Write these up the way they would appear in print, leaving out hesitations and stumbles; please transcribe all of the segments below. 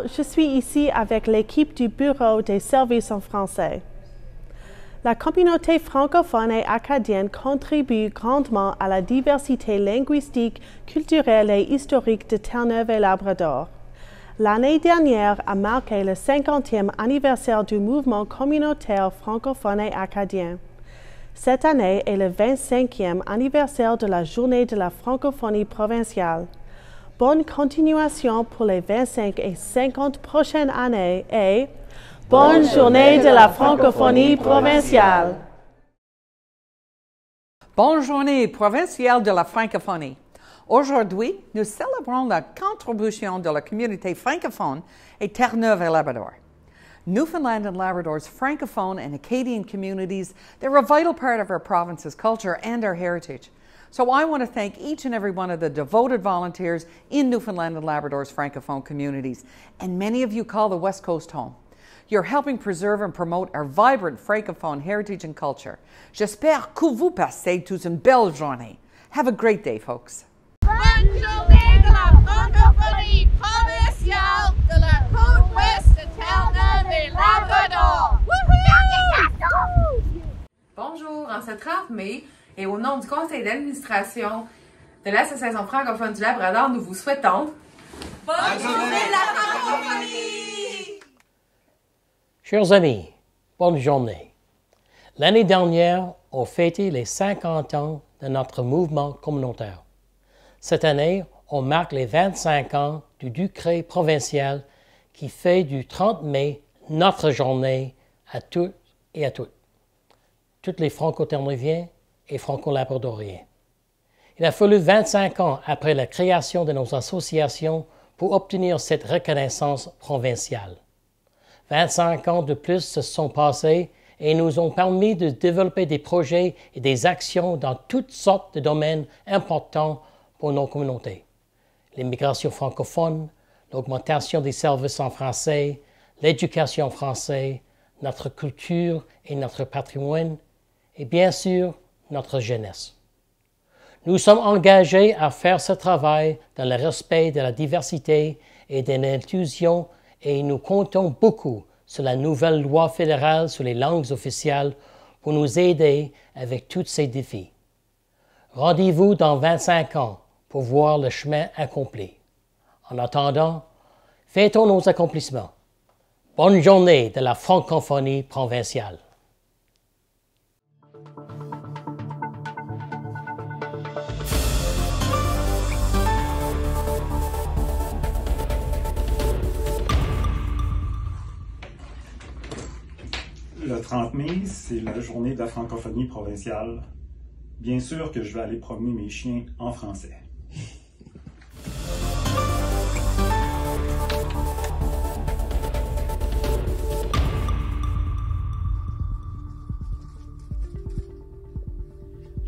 Bonjour, je suis ici avec l'équipe du Bureau des services en français. La communauté francophone et acadienne contribue grandement à la diversité linguistique, culturelle et historique de Terre-Neuve et Labrador. L'année dernière a marqué le 50e anniversaire du mouvement communautaire francophone et acadien. Cette année est le 25e anniversaire de la Journée de la francophonie provinciale. Bonne continuation pour les 25 et 50 prochaines années et bonne journée de la francophonie provinciale. Bonne journée provinciale de la francophonie. Aujourd'hui, nous célébrons la contribution de la communauté francophone et Terre-Neuve et Labrador. Newfoundland and Labrador's francophone and Acadian communities, they're a vital part of our province's culture and our heritage. So I want to thank each and every one of the devoted volunteers in Newfoundland and Labrador's francophone communities, and many of you call the West Coast home. You're helping preserve and promote our vibrant francophone heritage and culture. J'espère que vous passez tous une belle journée. Have a great day, folks. Bonne journée de la francophonie provinciale de la côte ouest de Terre-Neuve et Labrador. Bonjour, en ce 30 mai, et au nom du conseil d'administration de l'Association francophone du Labrador, nous vous souhaitons Bonne journée de la francophonie! Chers amis, bonne journée. L'année dernière, on fêtait les 50 ans de notre mouvement communautaire. Cette année, on marque les 25 ans du décret provincial qui fait du 30 mai notre journée à tous et à toutes. Toutes les franco-terneviens et franco-labradoriens. Il a fallu 25 ans après la création de nos associations pour obtenir cette reconnaissance provinciale. 25 ans de plus se sont passés et nous ont permis de développer des projets et des actions dans toutes sortes de domaines importants pour nos communautés. L'immigration francophone, l'augmentation des services en français, l'éducation française, notre culture et notre patrimoine, et bien sûr, notre jeunesse. Nous sommes engagés à faire ce travail dans le respect de la diversité et de l'inclusion et nous comptons beaucoup sur la nouvelle loi fédérale sur les langues officielles pour nous aider avec tous ces défis. Rendez-vous dans 25 ans pour voir le chemin accompli. En attendant, fêtons nos accomplissements. Bonne journée de la francophonie provinciale. Le 30 mai, c'est la journée de la francophonie provinciale. Bien sûr que je vais aller promener mes chiens en français.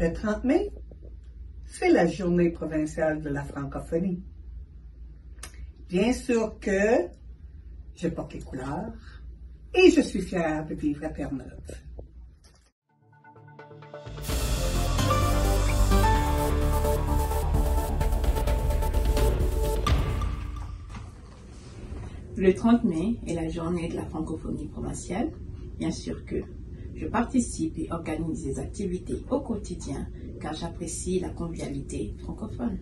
Le 30 mai, c'est la journée provinciale de la francophonie. Bien sûr que je porte les couleurs et je suis fière de vivre à Terre-Neuve. Le 30 mai est la journée de la francophonie provinciale. Bien sûr que je participe et organise des activités au quotidien car j'apprécie la convivialité francophone.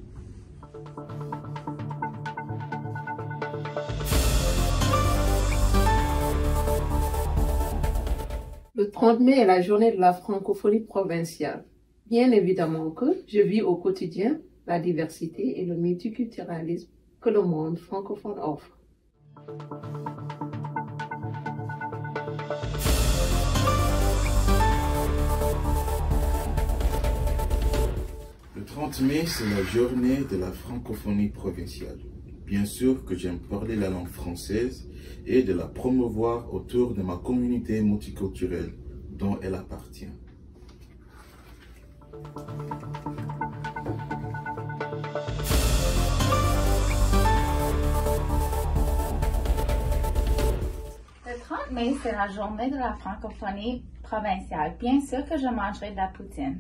Le 30 mai est la journée de la francophonie provinciale. Bien évidemment que je vis au quotidien la diversité et le multiculturalisme que le monde francophone offre. Le 30 mai, c'est la journée de la francophonie provinciale. Bien sûr que j'aime parler la langue française et de la promouvoir autour de ma communauté multiculturelle dont elle appartient. Le 30 mai, c'est la journée de la francophonie provinciale. Bien sûr que je mangerai de la poutine.